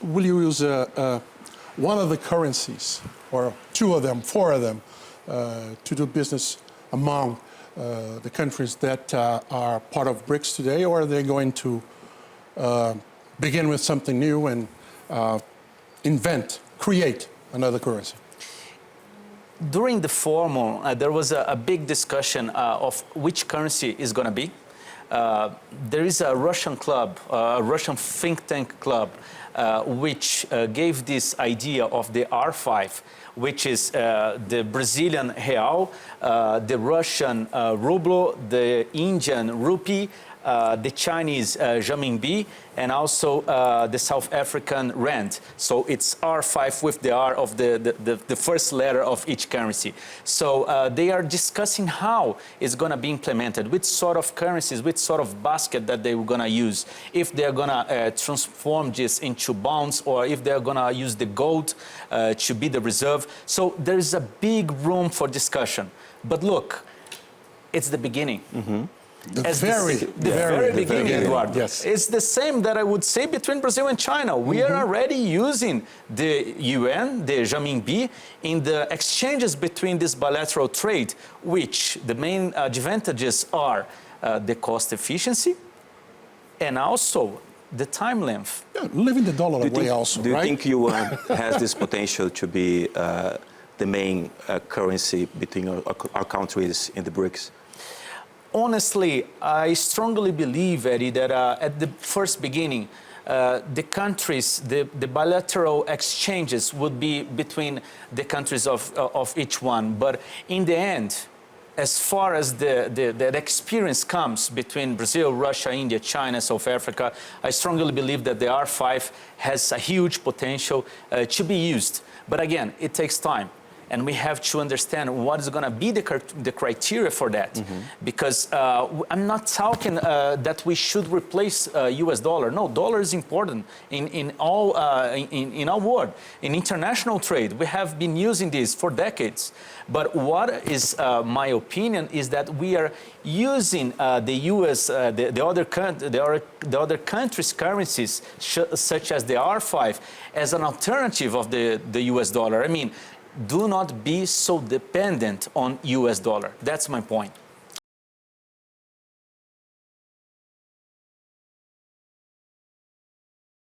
Will you use one of the currencies, or two of them, four of them, to do business among the countries that are part of BRICS today, or are they going to begin with something new and create another currency? During the forum, there was a big discussion of which currency is going to be. There is a Russian club, a Russian think tank club, which gave this idea of the R5, which is the Brazilian real, the Russian ruble, the Indian rupee, the Chinese renminbi, and also the South African rand. So it's R5 with the R of the first letter of each currency. So they are discussing how it's going to be implemented, which sort of currencies, which sort of basket that they were going to use, if they're going to transform this into bonds, or if they're going to use the gold to be the reserve. So there's a big room for discussion. But look, it's the beginning. Mm-hmm. The very beginning, Eduardo. Yes. It's the same that I would say between Brazil and China. We are already using the yuan, the renminbi, in the exchanges between this bilateral trade, which the main advantages are the cost efficiency and also the time length. Yeah, leaving the dollar away also, Do you think yuan has this potential to be the main currency between our countries in the BRICS? Honestly, I strongly believe, Eddie, that at the first beginning, the countries, the bilateral exchanges would be between the countries of each one. But in the end, as far as the experience comes between Brazil, Russia, India, China, South Africa, I strongly believe that the R5 has a huge potential to be used. But again, it takes time. And we have to understand what is going to be the criteria for that. Because I'm not talking that we should replace US dollar. No, dollar is important in our world. In international trade, we have been using this for decades. But what is my opinion is that we are using the US, the other countries' currencies, such as the R5, as an alternative of the US dollar. I mean, do not be so dependent on US dollar. That's my point.